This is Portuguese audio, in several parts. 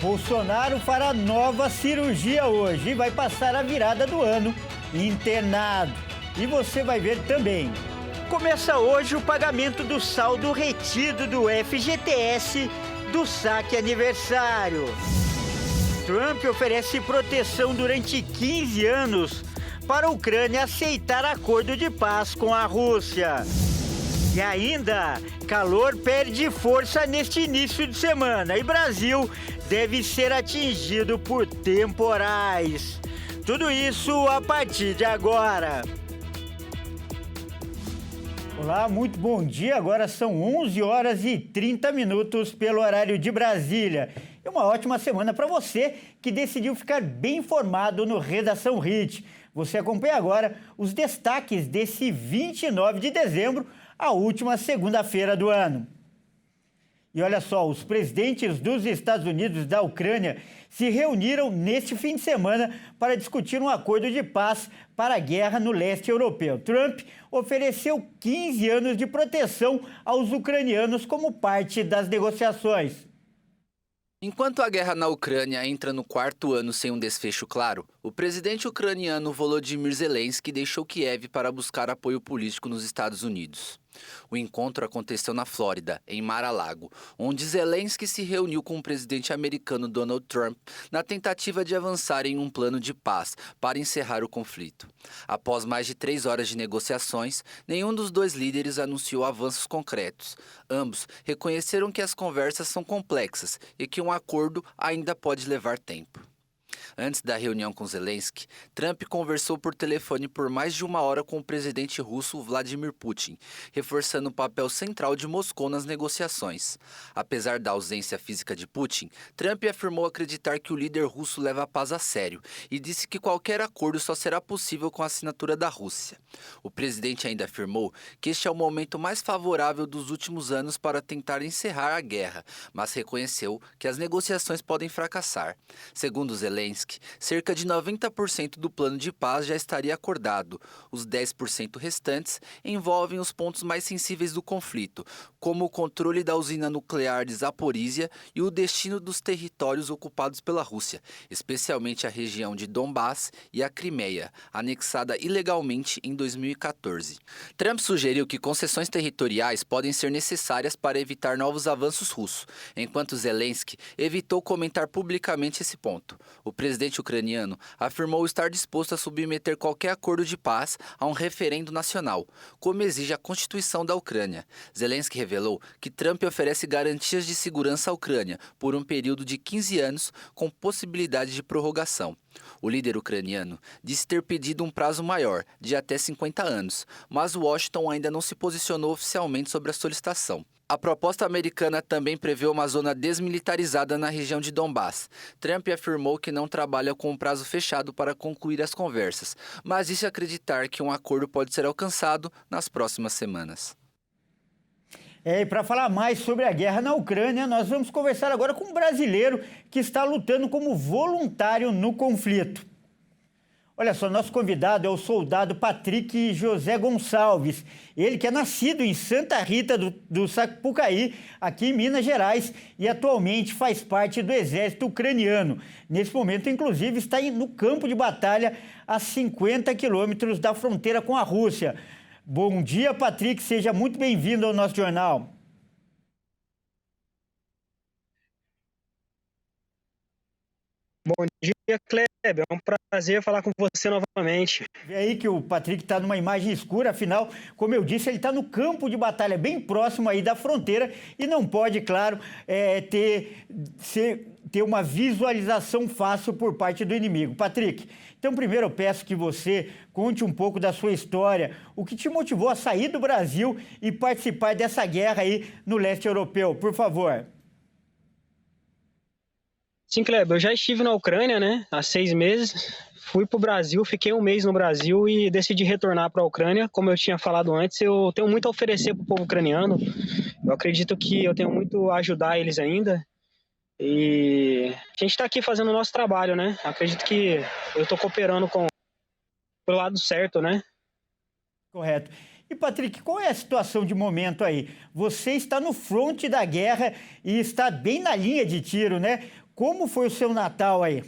Bolsonaro fará nova cirurgia hoje e vai passar a virada do ano internado. E você vai ver também. Começa hoje o pagamento do saldo retido do FGTS do saque aniversário. Trump oferece proteção durante 15 anos para a Ucrânia aceitar acordo de paz com a Rússia. E ainda, calor perde força neste início de semana e Brasil deve ser atingido por temporais. Tudo isso a partir de agora. Olá, muito bom dia. Agora são 11 horas e 30 minutos pelo horário de Brasília. E uma ótima semana para você que decidiu ficar bem informado no Redação Hit. Você acompanha agora os destaques desse 29 de dezembro, a última segunda-feira do ano. E olha só, os presidentes dos Estados Unidos e da Ucrânia se reuniram neste fim de semana para discutir um acordo de paz para a guerra no leste europeu. Trump ofereceu 15 anos de proteção aos ucranianos como parte das negociações. Enquanto a guerra na Ucrânia entra no quarto ano sem um desfecho claro, o presidente ucraniano Volodymyr Zelensky deixou Kiev para buscar apoio político nos Estados Unidos. O encontro aconteceu na Flórida, em Mar-a-Lago, onde Zelensky se reuniu com o presidente americano Donald Trump na tentativa de avançar em um plano de paz para encerrar o conflito. Após mais de 3 horas de negociações, nenhum dos dois líderes anunciou avanços concretos. Ambos reconheceram que as conversas são complexas e que um acordo ainda pode levar tempo. Antes da reunião com Zelensky, Trump conversou por telefone por mais de 1 hora com o presidente russo Vladimir Putin, reforçando o papel central de Moscou nas negociações. Apesar da ausência física de Putin, Trump afirmou acreditar que o líder russo leva a paz a sério e disse que qualquer acordo só será possível com a assinatura da Rússia. O presidente ainda afirmou que este é o momento mais favorável dos últimos anos para tentar encerrar a guerra, mas reconheceu que as negociações podem fracassar. Segundo Zelensky, cerca de 90% do plano de paz já estaria acordado. Os 10% restantes envolvem os pontos mais sensíveis do conflito, como o controle da usina nuclear de Zaporizhia e o destino dos territórios ocupados pela Rússia, especialmente a região de Donbass e a Crimeia, anexada ilegalmente em 2014. Trump sugeriu que concessões territoriais podem ser necessárias para evitar novos avanços russos, enquanto Zelensky evitou comentar publicamente esse ponto. O presidente ucraniano afirmou estar disposto a submeter qualquer acordo de paz a um referendo nacional, como exige a Constituição da Ucrânia. Zelensky revelou que Trump oferece garantias de segurança à Ucrânia por um período de 15 anos com possibilidade de prorrogação. O líder ucraniano disse ter pedido um prazo maior, de até 50 anos, mas Washington ainda não se posicionou oficialmente sobre a solicitação. A proposta americana também prevê uma zona desmilitarizada na região de Donbass. Trump afirmou que não trabalha com um prazo fechado para concluir as conversas, mas disse acreditar que um acordo pode ser alcançado nas próximas semanas. E para falar mais sobre a guerra na Ucrânia, nós vamos conversar agora com um brasileiro que está lutando como voluntário no conflito. Olha só, nosso convidado é o soldado Patrick José Gonçalves. Ele que é nascido em Santa Rita do Sapucaí, aqui em Minas Gerais, e atualmente faz parte do exército ucraniano. Nesse momento, inclusive, está no campo de batalha a 50 quilômetros da fronteira com a Rússia. Bom dia, Patrick. Seja muito bem-vindo ao nosso jornal. Bom dia, Kleber. É um prazer falar com você novamente. Vê aí que o Patrick está numa imagem escura, afinal, como eu disse, ele está no campo de batalha, bem próximo aí da fronteira e não pode, claro, ter uma visualização fácil por parte do inimigo. Patrick, então primeiro eu peço que você conte um pouco da sua história, o que te motivou a sair do Brasil e participar dessa guerra aí no leste europeu, por favor. Sim, Kleber, eu já estive na Ucrânia, né, há 6 meses, fui para o Brasil, fiquei 1 mês no Brasil e decidi retornar para a Ucrânia. Como eu tinha falado antes, eu tenho muito a oferecer para o povo ucraniano, eu acredito que eu tenho muito a ajudar eles ainda e a gente está aqui fazendo o nosso trabalho, né, acredito que eu estou cooperando pelo lado certo, né. Correto. E, Patrick, qual é a situação de momento aí? Você está no fronte da guerra e está bem na linha de tiro, né? Como foi o seu Natal aí?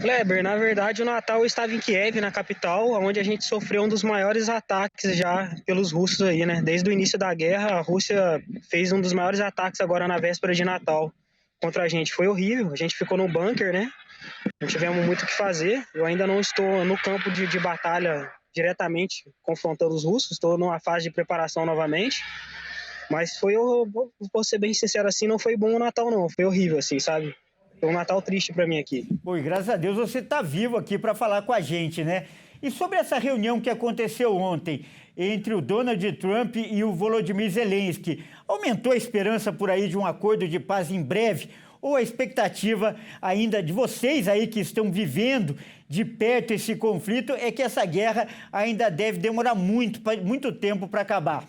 Kleber, na verdade o Natal eu estava em Kiev, na capital, onde a gente sofreu um dos maiores ataques já pelos russos aí, né? Desde o início da guerra, a Rússia fez um dos maiores ataques agora na véspera de Natal contra a gente. Foi horrível, a gente ficou no bunker, né? Não tivemos muito o que fazer. Eu ainda não estou no campo de batalha diretamente confrontando os russos, estou numa fase de preparação novamente. Mas eu vou ser bem sincero assim, não foi bom o Natal não, foi horrível assim, sabe? Foi um Natal triste para mim aqui. Pô, e graças a Deus você está vivo aqui para falar com a gente, né? E sobre essa reunião que aconteceu ontem entre o Donald Trump e o Volodymyr Zelensky, aumentou a esperança por aí de um acordo de paz em breve? Ou a expectativa ainda de vocês aí que estão vivendo de perto esse conflito é que essa guerra ainda deve demorar muito tempo para acabar?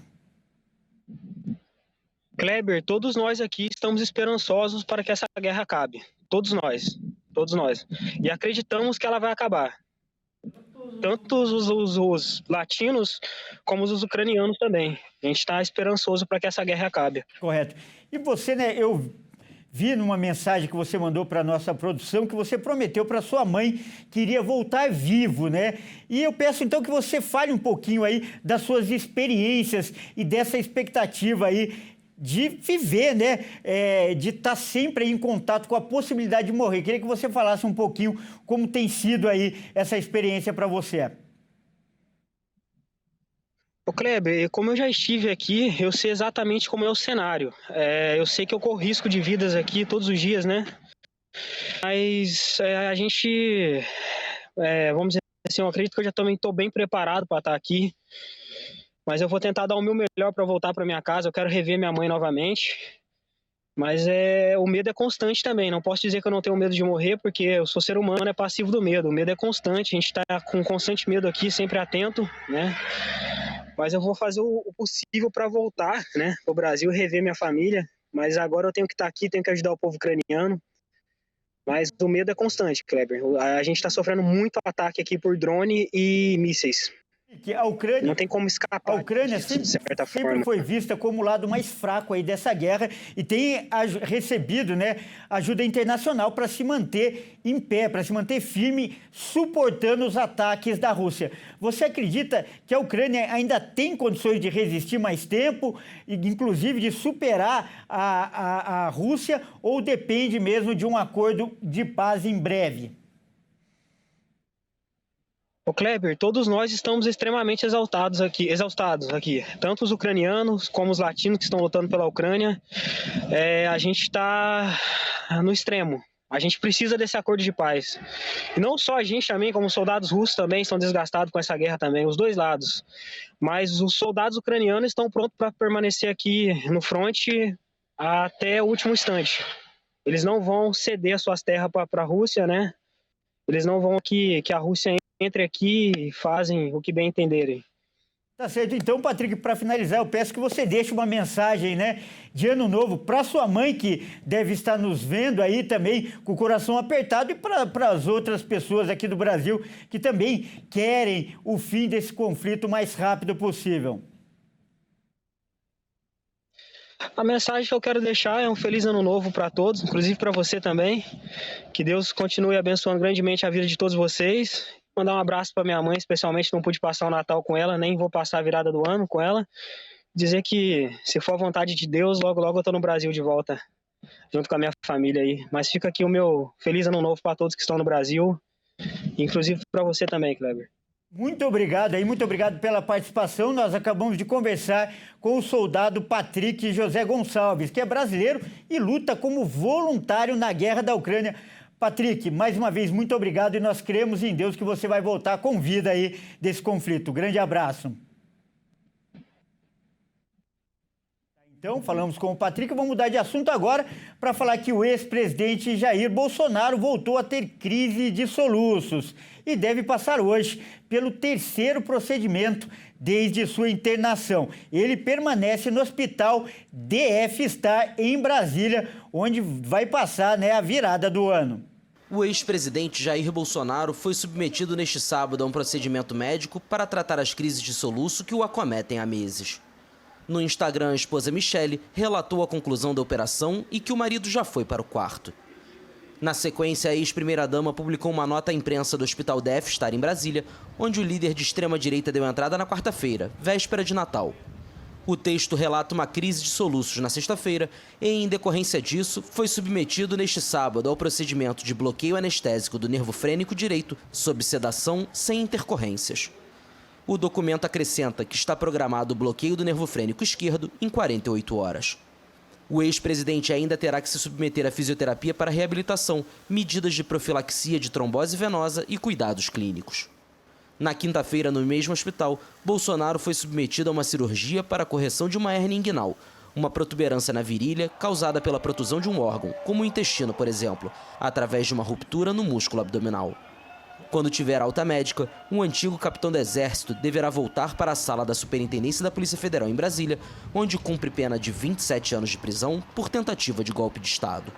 Kleber, todos nós aqui estamos esperançosos para que essa guerra acabe. Todos nós. E acreditamos que ela vai acabar. Tanto os latinos como os ucranianos também. A gente está esperançoso para que essa guerra acabe. Correto. E você, né, eu vi numa mensagem que você mandou para a nossa produção que você prometeu para sua mãe que iria voltar vivo, né? E eu peço então que você fale um pouquinho aí das suas experiências e dessa expectativa aí de viver, né? De estar sempre aí em contato com a possibilidade de morrer. Queria que você falasse um pouquinho como tem sido aí essa experiência para você. Ô Kleber, como eu já estive aqui, eu sei exatamente como é o cenário. Eu sei que eu corro risco de vidas aqui todos os dias, né? Mas a gente, vamos dizer assim, eu acredito que eu já também estou bem preparado para estar aqui. Mas eu vou tentar dar o meu melhor para voltar para minha casa. Eu quero rever minha mãe novamente. Mas o medo é constante também. Não posso dizer que eu não tenho medo de morrer, porque eu sou ser humano, é passivo do medo. O medo é constante. A gente está com constante medo aqui, sempre atento, né? Mas eu vou fazer o possível para voltar, né, para o Brasil, rever minha família. Mas agora eu tenho que estar aqui, tenho que ajudar o povo ucraniano. Mas o medo é constante, Kleber. A gente está sofrendo muito ataque aqui por drone e mísseis. Que a Ucrânia, não tem como escapar. A Ucrânia sempre foi vista como o lado mais fraco aí dessa guerra e tem recebido, né, ajuda internacional para se manter em pé, para se manter firme, suportando os ataques da Rússia. Você acredita que a Ucrânia ainda tem condições de resistir mais tempo, inclusive de superar a Rússia, ou depende mesmo de um acordo de paz em breve? Ô Kleber, todos nós estamos extremamente exaustados aqui, tanto os ucranianos como os latinos que estão lutando pela Ucrânia. A gente está no extremo. A gente precisa desse acordo de paz. E não só a gente também, como os soldados russos também estão desgastados com essa guerra também, os dois lados. Mas os soldados ucranianos estão prontos para permanecer aqui no fronte até o último instante. Eles não vão ceder as suas terras para a Rússia, né? Eles não vão que a Rússia entre aqui e fazem o que bem entenderem. Tá certo. Então, Patrick, para finalizar, eu peço que você deixe uma mensagem, né, de Ano Novo para sua mãe, que deve estar nos vendo aí também com o coração apertado, e para as outras pessoas aqui do Brasil que também querem o fim desse conflito o mais rápido possível. A mensagem que eu quero deixar é um feliz ano novo para todos, inclusive para você também. Que Deus continue abençoando grandemente a vida de todos vocês. Mandar um abraço para minha mãe, especialmente, não pude passar o Natal com ela, nem vou passar a virada do ano com ela. Dizer que, se for a vontade de Deus, logo logo eu estou no Brasil de volta, junto com a minha família aí. Mas fica aqui o meu feliz ano novo para todos que estão no Brasil, inclusive para você também, Kleber. Muito obrigado aí, muito obrigado pela participação. Nós acabamos de conversar com o soldado Patrick José Gonçalves, que é brasileiro e luta como voluntário na guerra da Ucrânia. Patrick, mais uma vez, muito obrigado, e nós cremos em Deus que você vai voltar com vida aí desse conflito. Grande abraço. Então, falamos com o Patrick, vamos mudar de assunto agora para falar que o ex-presidente Jair Bolsonaro voltou a ter crise de soluços e deve passar hoje pelo terceiro procedimento desde sua internação. Ele permanece no hospital DF Star em Brasília, onde vai passar, né, a virada do ano. O ex-presidente Jair Bolsonaro foi submetido neste sábado a um procedimento médico para tratar as crises de soluço que o acometem há meses. No Instagram, a esposa Michele relatou a conclusão da operação e que o marido já foi para o quarto. Na sequência, a ex-primeira-dama publicou uma nota à imprensa do Hospital Deaf Star em Brasília, onde o líder de extrema-direita deu entrada na quarta-feira, véspera de Natal. O texto relata uma crise de soluços na sexta-feira e, em decorrência disso, foi submetido neste sábado ao procedimento de bloqueio anestésico do nervo frênico direito sob sedação sem intercorrências. O documento acrescenta que está programado o bloqueio do nervo frênico esquerdo em 48 horas. O ex-presidente ainda terá que se submeter à fisioterapia para reabilitação, medidas de profilaxia de trombose venosa e cuidados clínicos. Na quinta-feira, no mesmo hospital, Bolsonaro foi submetido a uma cirurgia para a correção de uma hérnia inguinal, uma protuberância na virilha causada pela protusão de um órgão, como o intestino, por exemplo, através de uma ruptura no músculo abdominal. Quando tiver alta médica, um antigo capitão do Exército deverá voltar para a sala da Superintendência da Polícia Federal em Brasília, onde cumpre pena de 27 anos de prisão por tentativa de golpe de Estado.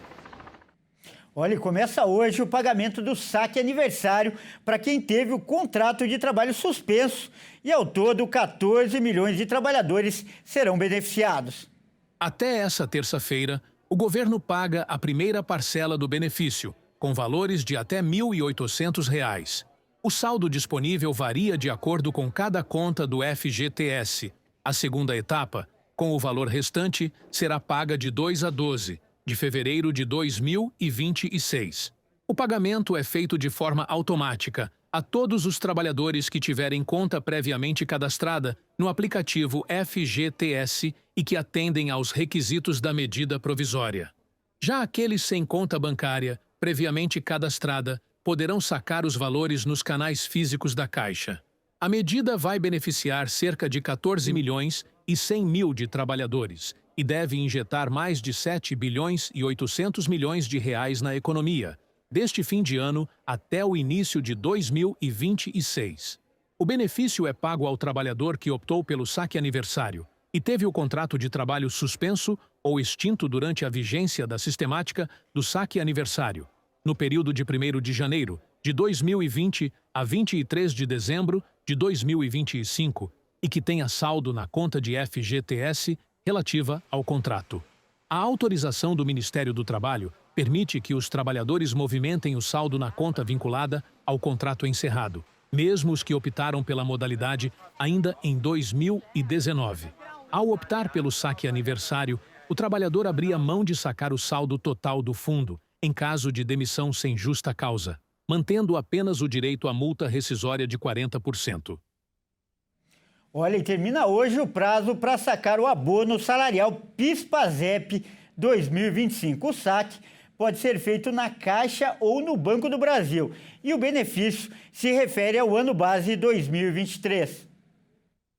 Olha, começa hoje o pagamento do saque aniversário para quem teve o contrato de trabalho suspenso e, ao todo, 14 milhões de trabalhadores serão beneficiados. Até essa terça-feira, o governo paga a primeira parcela do benefício, com valores de até R$ 1.800. O saldo disponível varia de acordo com cada conta do FGTS. A segunda etapa, com o valor restante, será paga de 2 a 12, de fevereiro de 2026. O pagamento é feito de forma automática a todos os trabalhadores que tiverem conta previamente cadastrada no aplicativo FGTS e que atendem aos requisitos da medida provisória. Já aqueles sem conta bancária, previamente cadastrada, poderão sacar os valores nos canais físicos da Caixa. A medida vai beneficiar cerca de 14 milhões e 100 mil de trabalhadores e deve injetar mais de 7 bilhões e 800 milhões de reais na economia, deste fim de ano até o início de 2026. O benefício é pago ao trabalhador que optou pelo saque aniversário e teve o contrato de trabalho suspenso ou extinto durante a vigência da sistemática do saque aniversário, no período de 1º de janeiro de 2020 a 23 de dezembro de 2025 e que tenha saldo na conta de FGTS relativa ao contrato. A autorização do Ministério do Trabalho permite que os trabalhadores movimentem o saldo na conta vinculada ao contrato encerrado, mesmo os que optaram pela modalidade ainda em 2019. Ao optar pelo saque aniversário, o trabalhador abria mão de sacar o saldo total do fundo, em caso de demissão sem justa causa, mantendo apenas o direito à multa rescisória de 40%. Olha, e termina hoje o prazo para sacar o abono salarial PIS/PASEP 2025. O saque pode ser feito na Caixa ou no Banco do Brasil e o benefício se refere ao ano base 2023.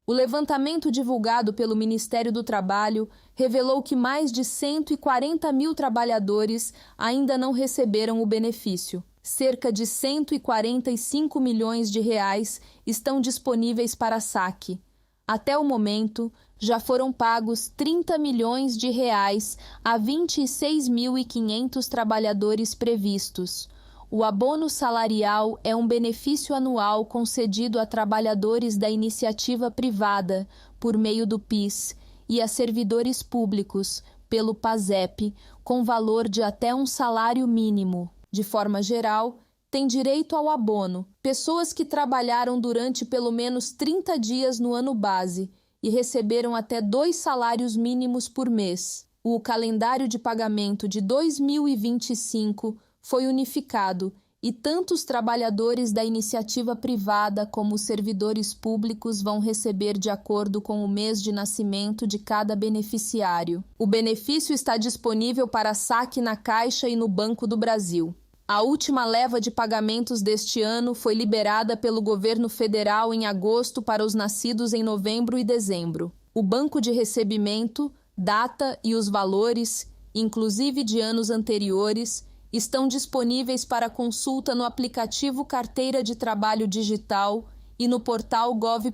O levantamento divulgado pelo Ministério do Trabalho revelou que mais de 140 mil trabalhadores ainda não receberam o benefício. Cerca de 145 milhões de reais estão disponíveis para saque. Até o momento, já foram pagos 30 milhões de reais a 26.500 trabalhadores previstos. O abono salarial é um benefício anual concedido a trabalhadores da iniciativa privada, por meio do PIS, e a servidores públicos, pelo PASEP, com valor de até um salário mínimo. De forma geral, têm direito ao abono pessoas que trabalharam durante pelo menos 30 dias no ano base e receberam até 2 salários mínimos por mês. O calendário de pagamento de 2025 foi unificado e tanto os trabalhadores da iniciativa privada como os servidores públicos vão receber de acordo com o mês de nascimento de cada beneficiário. O benefício está disponível para saque na Caixa e no Banco do Brasil. A última leva de pagamentos deste ano foi liberada pelo governo federal em agosto para os nascidos em novembro e dezembro. O banco de recebimento, data e os valores, inclusive de anos anteriores, estão disponíveis para consulta no aplicativo Carteira de Trabalho Digital e no portal gov.br.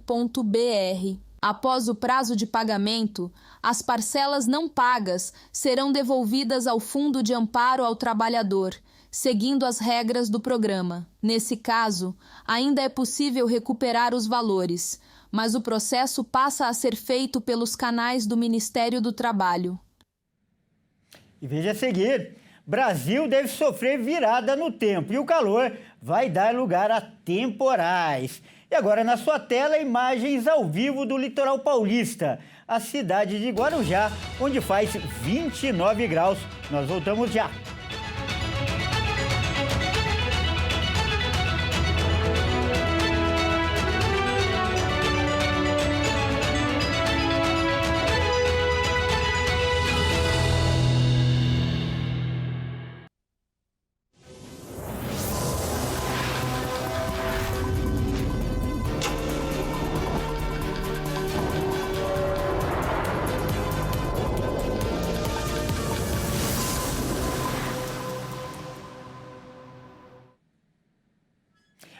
Após o prazo de pagamento, as parcelas não pagas serão devolvidas ao Fundo de Amparo ao Trabalhador, seguindo as regras do programa. Nesse caso, ainda é possível recuperar os valores, mas o processo passa a ser feito pelos canais do Ministério do Trabalho. E veja a seguir, Brasil deve sofrer virada no tempo e o calor vai dar lugar a temporais. E agora na sua tela, imagens ao vivo do litoral paulista, a cidade de Guarujá, onde faz 29 graus. Nós voltamos já.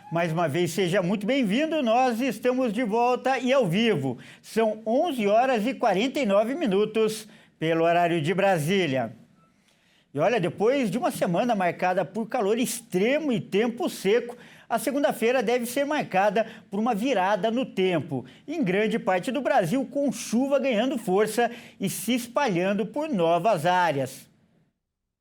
Mais uma vez, seja muito bem-vindo. Nós estamos de volta e ao vivo. São 11 horas e 49 minutos pelo horário de Brasília. E olha, depois de uma semana marcada por calor extremo e tempo seco, a segunda-feira deve ser marcada por uma virada no tempo, em grande parte do Brasil, com chuva ganhando força e se espalhando por novas áreas.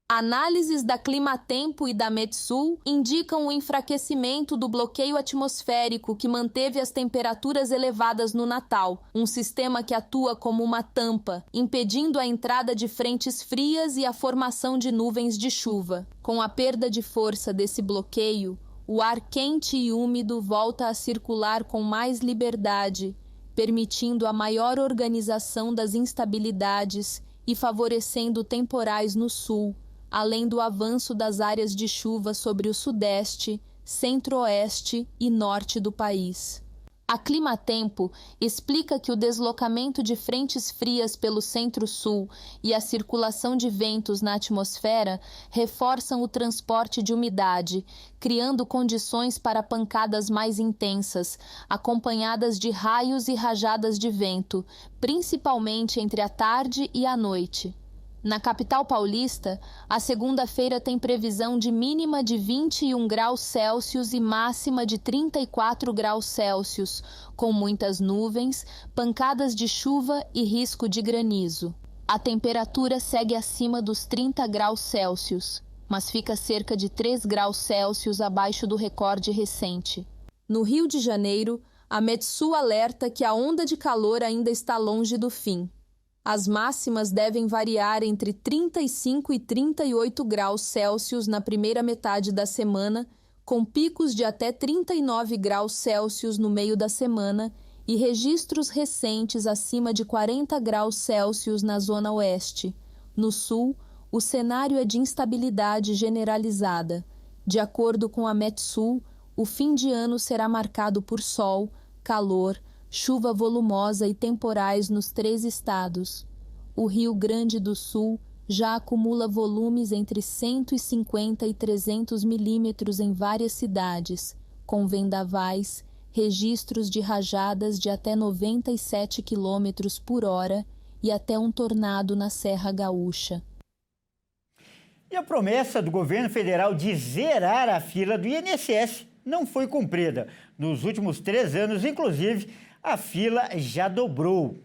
Análises da Climatempo e da Metsul indicam o enfraquecimento do bloqueio atmosférico que manteve as temperaturas elevadas no Natal, um sistema que atua como uma tampa, impedindo a entrada de frentes frias e a formação de nuvens de chuva. Com a perda de força desse bloqueio, o ar quente e úmido volta a circular com mais liberdade, permitindo a maior organização das instabilidades e favorecendo temporais no sul, além do avanço das áreas de chuva sobre o sudeste, centro-oeste e norte do país. A Climatempo explica que o deslocamento de frentes frias pelo centro-sul e a circulação de ventos na atmosfera reforçam o transporte de umidade, criando condições para pancadas mais intensas, acompanhadas de raios e rajadas de vento, principalmente entre a tarde e a noite. Na capital paulista, a segunda-feira tem previsão de mínima de 21 graus Celsius e máxima de 34 graus Celsius, com muitas nuvens, pancadas de chuva e risco de granizo. A temperatura segue acima dos 30 graus Celsius, mas fica cerca de 3 graus Celsius abaixo do recorde recente. No Rio de Janeiro, a Metsul alerta que a onda de calor ainda está longe do fim. As máximas devem variar entre 35 e 38 graus Celsius na primeira metade da semana, com picos de até 39 graus Celsius no meio da semana e registros recentes acima de 40 graus Celsius na zona oeste. No sul, o cenário é de instabilidade generalizada. De acordo com a Metsul, o fim de ano será marcado por sol, calor, chuva volumosa e temporais nos 3 estados. O Rio Grande do Sul já acumula volumes entre 150 e 300 milímetros em várias cidades, com vendavais, registros de rajadas de até 97 quilômetros por hora e até um tornado na Serra Gaúcha. E a promessa do governo federal de zerar a fila do INSS não foi cumprida. Nos últimos 3 anos, inclusive, a fila já dobrou.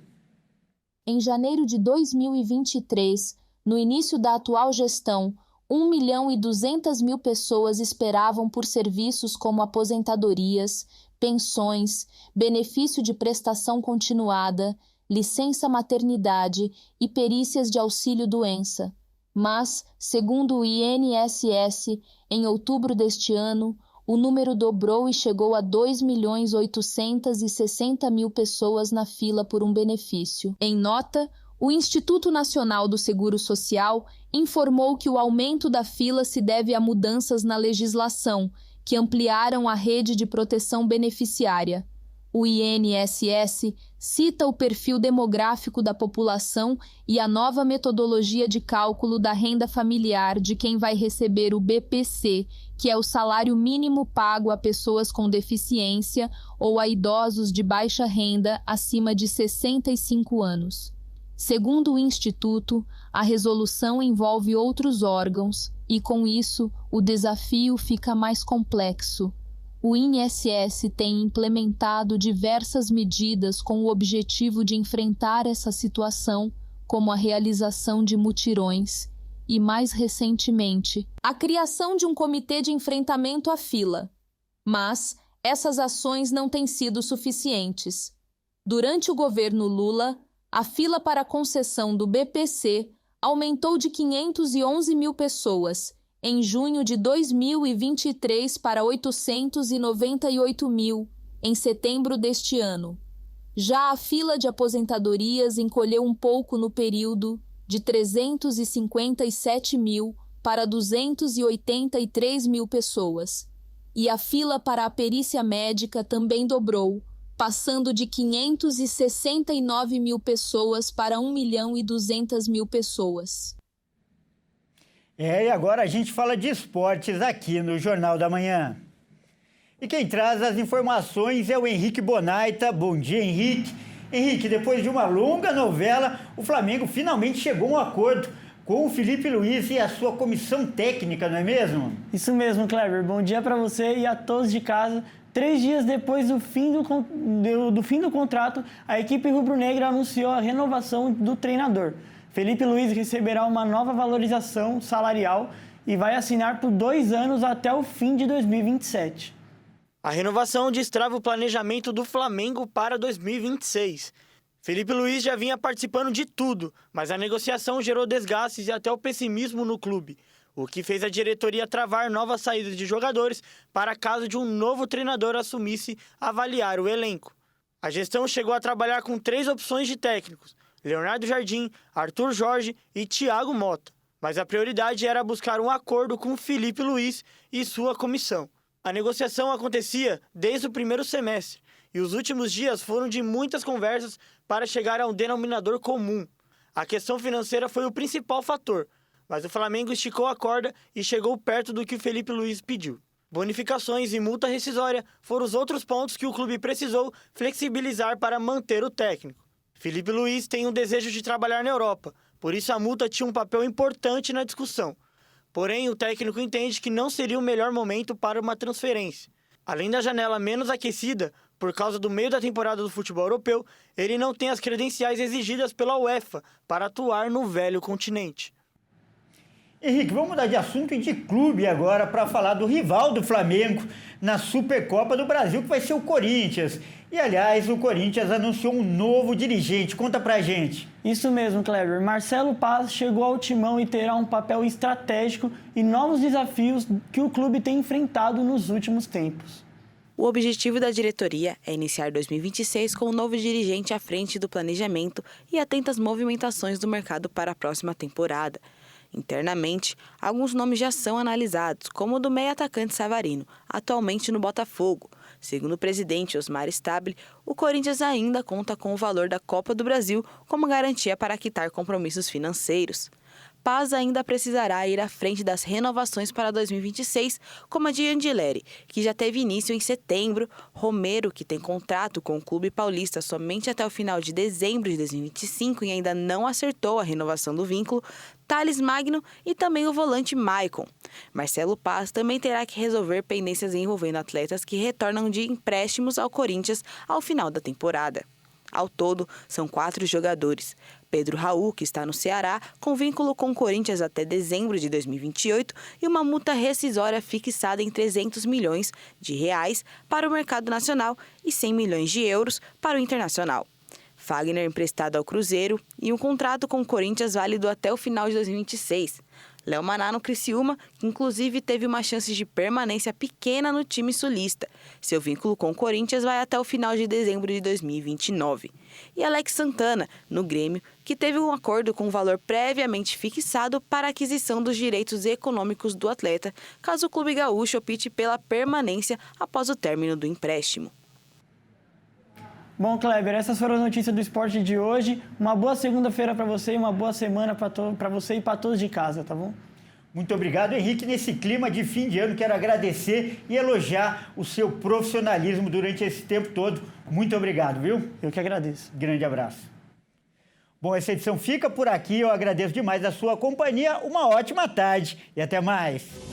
Em janeiro de 2023, no início da atual gestão, 1.200.000 pessoas esperavam por serviços como aposentadorias, pensões, benefício de prestação continuada, licença maternidade e perícias de auxílio-doença. Mas, segundo o INSS, em outubro deste ano, o número dobrou e chegou a 2.860.000 pessoas na fila por um benefício. Em nota, o Instituto Nacional do Seguro Social informou que o aumento da fila se deve a mudanças na legislação, que ampliaram a rede de proteção beneficiária. O INSS cita o perfil demográfico da população e a nova metodologia de cálculo da renda familiar de quem vai receber o BPC, que é o salário mínimo pago a pessoas com deficiência ou a idosos de baixa renda acima de 65 anos. Segundo o Instituto, a resolução envolve outros órgãos e, com isso, o desafio fica mais complexo. o INSS tem implementado diversas medidas com o objetivo de enfrentar essa situação, como a realização de mutirões e, mais recentemente, a criação de um comitê de enfrentamento à fila. Mas essas ações não têm sido suficientes. Durante o governo Lula, a fila para a concessão do BPC aumentou de 511 mil pessoas em junho de 2023 para 898 mil em setembro deste ano. Já a fila de aposentadorias encolheu um pouco no período de 357 mil para 283 mil pessoas. E a fila para a perícia médica também dobrou, passando de 569 mil pessoas para 1.200.000 pessoas. E agora a gente fala de esportes aqui no Jornal da Manhã. E quem traz as informações é o Henrique Bonaita. Bom dia, Henrique. Henrique, depois de uma longa novela, o Flamengo finalmente chegou a um acordo com o Felipe Luiz e a sua comissão técnica, não é mesmo? Isso mesmo, Kleber. Bom dia para você e a todos de casa. 3 dias depois do fim do contrato, a equipe rubro-negra anunciou a renovação do treinador. Felipe Luiz receberá uma nova valorização salarial e vai assinar por 2 anos até o fim de 2027. A renovação destrava o planejamento do Flamengo para 2026. Felipe Luiz já vinha participando de tudo, mas a negociação gerou desgastes e até o pessimismo no clube, o que fez a diretoria travar novas saídas de jogadores para caso de um novo treinador assumisse avaliar o elenco. A gestão chegou a trabalhar com 3 opções de técnicos: Leonardo Jardim, Arthur Jorge e Thiago Motta, mas a prioridade era buscar um acordo com Felipe Luiz e sua comissão. A negociação acontecia desde o primeiro semestre e os últimos dias foram de muitas conversas para chegar a um denominador comum. A questão financeira foi o principal fator, mas o Flamengo esticou a corda e chegou perto do que Felipe Luiz pediu. Bonificações e multa rescisória foram os outros pontos que o clube precisou flexibilizar para manter o técnico. Felipe Luiz tem um desejo de trabalhar na Europa, por isso a multa tinha um papel importante na discussão. Porém, o técnico entende que não seria o melhor momento para uma transferência. Além da janela menos aquecida, por causa do meio da temporada do futebol europeu, ele não tem as credenciais exigidas pela UEFA para atuar no velho continente. Henrique, vamos mudar de assunto e de clube agora para falar do rival do Flamengo na Supercopa do Brasil, que vai ser o Corinthians. E, aliás, o Corinthians anunciou um novo dirigente. Conta pra gente. Isso mesmo, Kleber. Marcelo Paz chegou ao timão e terá um papel estratégico e novos desafios que o clube tem enfrentado nos últimos tempos. O objetivo da diretoria é iniciar 2026 com um novo dirigente à frente do planejamento e atentas movimentações do mercado para a próxima temporada. Internamente, alguns nomes já são analisados, como o do meia-atacante Savarino, atualmente no Botafogo. Segundo o presidente Osmar Stable, o Corinthians ainda conta com o valor da Copa do Brasil como garantia para quitar compromissos financeiros. Paz ainda precisará ir à frente das renovações para 2026, como a de Andileri, que já teve início em setembro, Romero, que tem contrato com o clube paulista somente até o final de dezembro de 2025 e ainda não acertou a renovação do vínculo, Thales Magno e também o volante Maicon. Marcelo Paz também terá que resolver pendências envolvendo atletas que retornam de empréstimos ao Corinthians ao final da temporada. Ao todo, são 4 jogadores. Pedro Raul, que está no Ceará, com vínculo com o Corinthians até dezembro de 2028 e uma multa rescisória fixada em 300 milhões de reais para o mercado nacional e 100 milhões de euros para o internacional. Fagner emprestado ao Cruzeiro e um contrato com o Corinthians válido até o final de 2026. Léo Maná no Criciúma, que inclusive teve uma chance de permanência pequena no time sulista. Seu vínculo com o Corinthians vai até o final de dezembro de 2029. E Alex Santana, no Grêmio, que teve um acordo com um valor previamente fixado para a aquisição dos direitos econômicos do atleta, caso o clube gaúcho opte pela permanência após o término do empréstimo. Bom, Kleber, essas foram as notícias do esporte de hoje. Uma boa segunda-feira para você e uma boa semana para você e para todos de casa, tá bom? Muito obrigado, Henrique. Nesse clima de fim de ano, quero agradecer e elogiar o seu profissionalismo durante esse tempo todo. Muito obrigado, viu? Eu que agradeço. Grande abraço. Bom, essa edição fica por aqui. Eu agradeço demais a sua companhia. Uma ótima tarde e até mais.